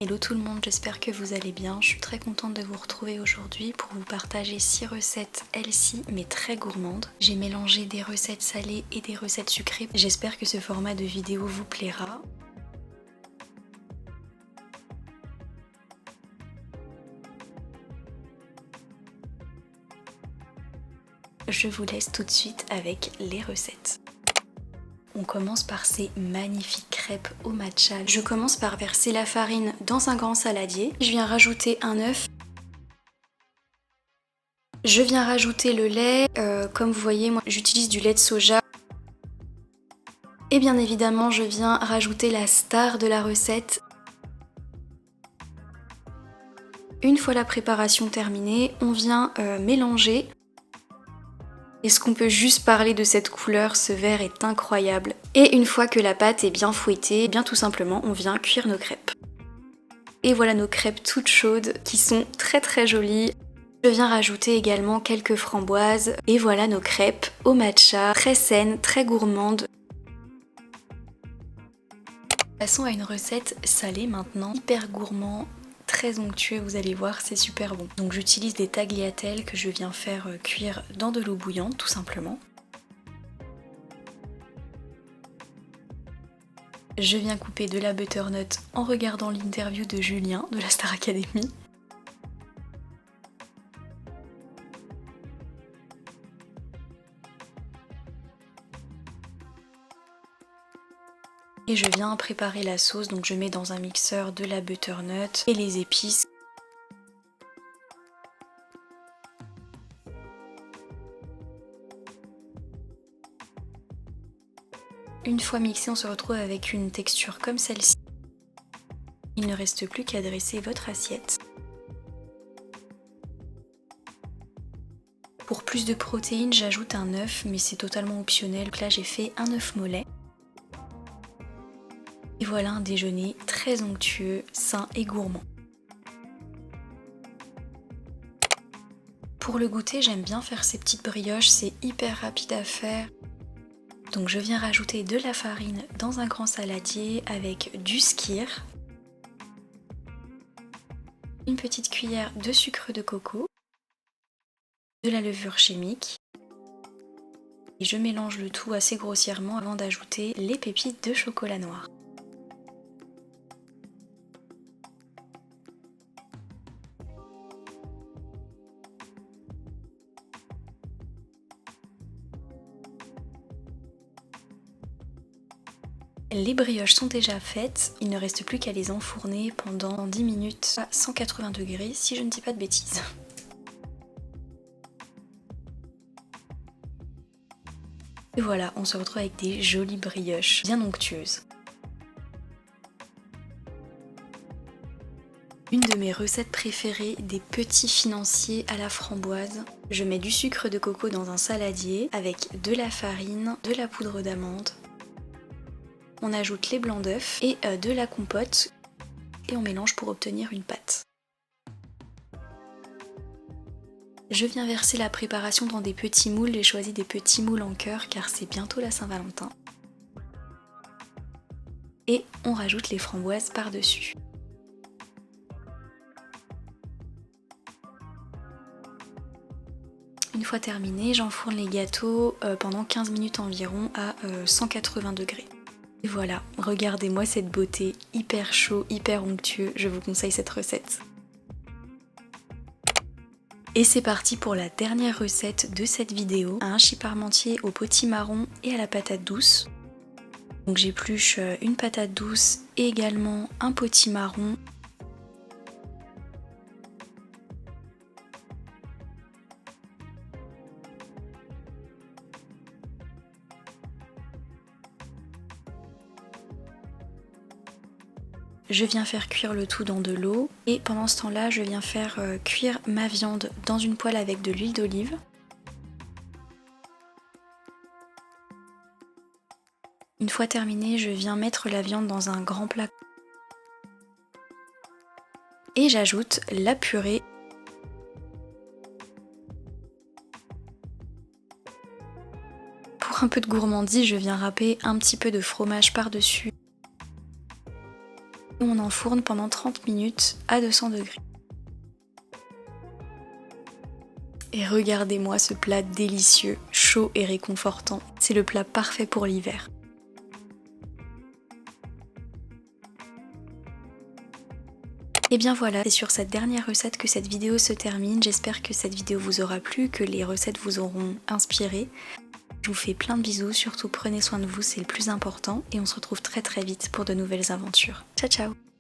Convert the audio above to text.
Hello tout le monde, j'espère que vous allez bien. Je suis très contente de vous retrouver aujourd'hui pour vous partager 6 recettes healthy mais très gourmandes. J'ai mélangé des recettes salées et des recettes sucrées. J'espère que ce format de vidéo vous plaira. Je vous laisse tout de suite avec les recettes. On commence par ces magnifiques crêpes au matcha. Je commence par verser la farine dans un grand saladier. Je viens rajouter un œuf. Je viens rajouter le lait. Comme vous voyez, moi j'utilise du lait de soja. Et bien évidemment, je viens rajouter la star de la recette. Une fois la préparation terminée, on vient mélanger. Est-ce qu'on peut juste parler de cette couleur? Ce vert est incroyable. Et une fois que la pâte est bien fouettée, bien tout simplement, on vient cuire nos crêpes. Et voilà nos crêpes toutes chaudes qui sont très très jolies. Je viens rajouter également quelques framboises. Et voilà nos crêpes au matcha, très saines, très gourmandes. Passons à une recette salée maintenant, hyper gourmand, très onctueux, vous allez voir, c'est super bon. Donc j'utilise des tagliatelles que je viens faire cuire dans de l'eau bouillante tout simplement. Je viens couper de la butternut en regardant l'interview de Julien de la Star Academy. Et je viens préparer la sauce, donc je mets dans un mixeur de la butternut et les épices. Une fois mixé, on se retrouve avec une texture comme celle-ci. Il ne reste plus qu'à dresser votre assiette. Pour plus de protéines, j'ajoute un œuf, mais c'est totalement optionnel. Donc là, j'ai fait un œuf mollet. Et voilà un déjeuner très onctueux, sain et gourmand. Pour le goûter, j'aime bien faire ces petites brioches, c'est hyper rapide à faire. Donc je viens rajouter de la farine dans un grand saladier avec du skyr, une petite cuillère de sucre de coco, de la levure chimique. Et je mélange le tout assez grossièrement avant d'ajouter les pépites de chocolat noir. Les brioches sont déjà faites, il ne reste plus qu'à les enfourner pendant 10 minutes à 180 degrés si je ne dis pas de bêtises. Et voilà, on se retrouve avec des jolies brioches bien onctueuses. Une de mes recettes préférées, des petits financiers à la framboise. Je mets du sucre de coco dans un saladier avec de la farine, de la poudre d'amande. On ajoute les blancs d'œufs et de la compote et on mélange pour obtenir une pâte. Je viens verser la préparation dans des petits moules, j'ai choisi des petits moules en cœur car c'est bientôt la Saint-Valentin. Et on rajoute les framboises par-dessus. Une fois terminé, j'enfourne les gâteaux pendant 15 minutes environ à 180 degrés. Et voilà, regardez-moi cette beauté, hyper chaud, hyper onctueux, je vous conseille cette recette. Et c'est parti pour la dernière recette de cette vidéo, un hachis parmentier au potimarron et à la patate douce. Donc j'épluche une patate douce et également un potimarron. Je viens faire cuire le tout dans de l'eau et pendant ce temps-là, je viens faire cuire ma viande dans une poêle avec de l'huile d'olive. Une fois terminé, je viens mettre la viande dans un grand plat. Et j'ajoute la purée. Pour un peu de gourmandise, je viens râper un petit peu de fromage par-dessus. On enfourne pendant 30 minutes à 200 degrés. Et regardez-moi ce plat délicieux, chaud et réconfortant. C'est le plat parfait pour l'hiver. Et bien voilà, c'est sur cette dernière recette que cette vidéo se termine. J'espère que cette vidéo vous aura plu, que les recettes vous auront inspiré. Je vous fais plein de bisous, surtout prenez soin de vous, c'est le plus important. Et on se retrouve très très vite pour de nouvelles aventures. Ciao ciao!